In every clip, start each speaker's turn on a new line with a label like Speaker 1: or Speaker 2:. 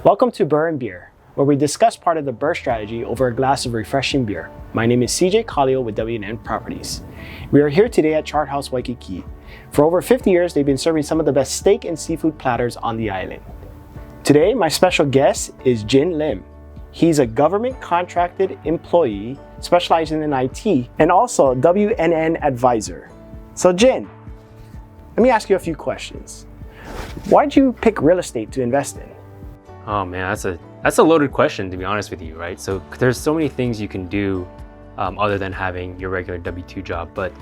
Speaker 1: Welcome to BRRRR, where we discuss part of the BRRRR strategy over a glass of refreshing beer. My name is Calio with W&N Properties. We are here today at Chart House Waikiki. For over 50 years, they've been serving some of the best steak and seafood platters on the island. Today, my special guest is Jin Lim. He's a government contracted employee specializing in IT and also a W&N advisor. So Jin, let me ask you a few questions. Why'd you pick real estate to invest in?
Speaker 2: Oh man, that's a loaded question, to be honest with you, right? So there's so many things you can do other than having your regular W-2 job. But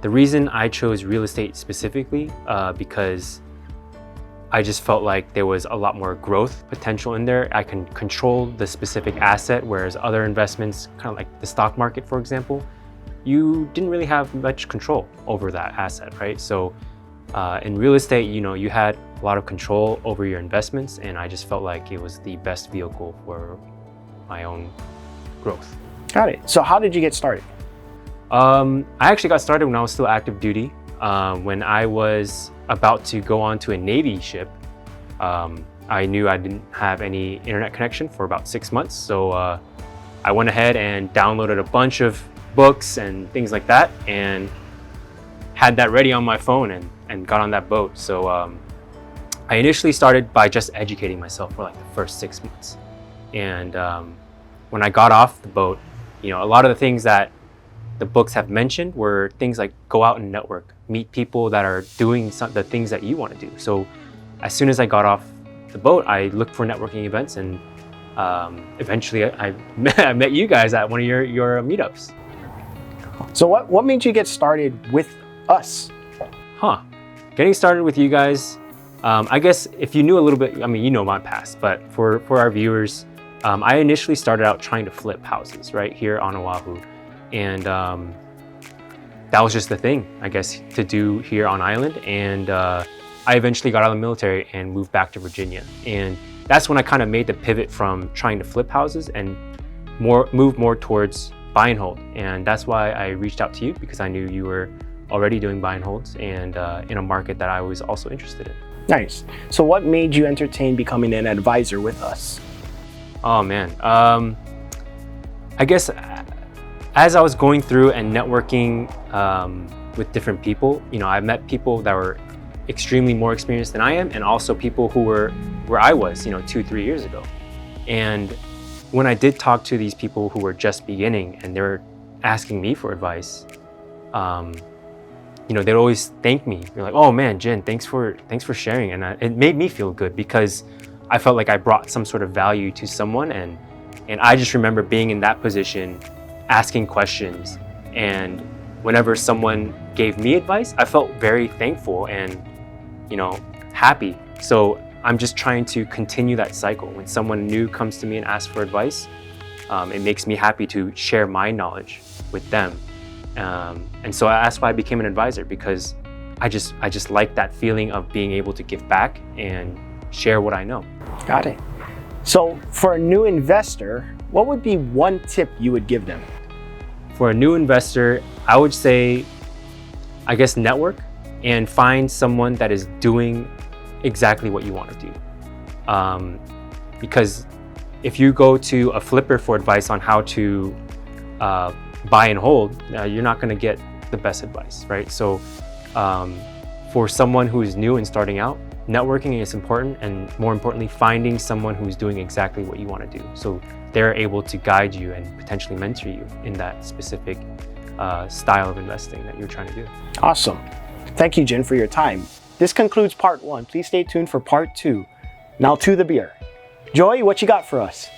Speaker 2: the reason I chose real estate specifically, because I just felt like there was a lot more growth potential in there. I can control the specific asset, whereas other investments, kind of like the stock market, for example, you didn't really have much control over that asset, right? So in real estate, you had a lot of control over your investments, and I just felt like it was the best vehicle for my own growth.
Speaker 1: Got it. So how did you get started?
Speaker 2: I actually got started when I was still active duty. When I was about to go on to a Navy ship, I knew I didn't have any internet connection for about 6 months. So I went ahead and downloaded a bunch of books and things like that, and had that ready on my phone and got on that boat. So I initially started by just educating myself for like the first 6 months. And when I got off the boat, a lot of the things that the books have mentioned were things like go out and network, meet people that are doing the things that you want to do. So as soon as I got off the boat, I looked for networking events, and eventually I met you guys at one of your meetups.
Speaker 1: So what made you get started with us?
Speaker 2: Getting started with you guys, I guess if you knew a little bit, you know my past, but for our viewers, I initially started out trying to flip houses right here on Oahu. And that was just the thing, I guess, to do here on island. And I eventually got out of the military and moved back to Virginia. And that's when I kind of made the pivot from trying to flip houses and move more towards buy and hold. And that's why I reached out to you, because I knew you were already doing buy and holds and in a market that I was also interested in.
Speaker 1: Nice. So what made you entertain becoming an advisor with us?
Speaker 2: Oh man, I guess as I was going through and networking with different people, I met people that were extremely more experienced than I am, and also people who were where I was, 2-3 years ago. And when I did talk to these people who were just beginning and they were asking me for advice, they'd always thank me. They're like, "Oh man, Jin, thanks for sharing," and it made me feel good because I felt like I brought some sort of value to someone, and I just remember being in that position, asking questions, and whenever someone gave me advice, I felt very thankful and happy. So I'm just trying to continue that cycle. When someone new comes to me and asks for advice, it makes me happy to share my knowledge with them. And so that's why I became an advisor, because I just like that feeling of being able to give back and share what I know.
Speaker 1: Got it. So for a new investor, what would be one tip you would give them?
Speaker 2: For a new investor, I would say, I guess, network and find someone that is doing exactly what you want to do. Because if you go to a flipper for advice on how to buy and hold, you're not going to get the best advice, right? So for someone who is new and starting out, networking is important, and more importantly, finding someone who's doing exactly what you want to do. So they're able to guide you and potentially mentor you in that specific style of investing that you're trying to do.
Speaker 1: Awesome. Thank you, Jin, for your time. This concludes part 1. Please stay tuned for part 2. Now to the beer. Joy, what you got for us?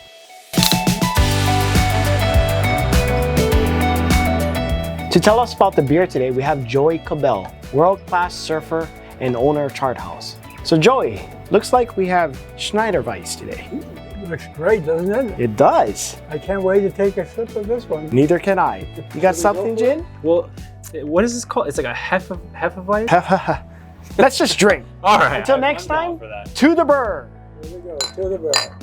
Speaker 1: To tell us about the beer today, we have Joy Cabell, world-class surfer and owner of Chart House. So Joy, looks like we have Schneider Weiss today.
Speaker 3: Looks great, doesn't it?
Speaker 1: It does.
Speaker 3: I can't wait to take a sip of this one.
Speaker 1: Neither can I. You got something, Jin?
Speaker 2: Well, what is this called? It's like a Hefeweiss?
Speaker 1: Let's just drink.
Speaker 2: All right.
Speaker 1: Until next time, to the BRRRR.
Speaker 3: Here we go, to the barrel.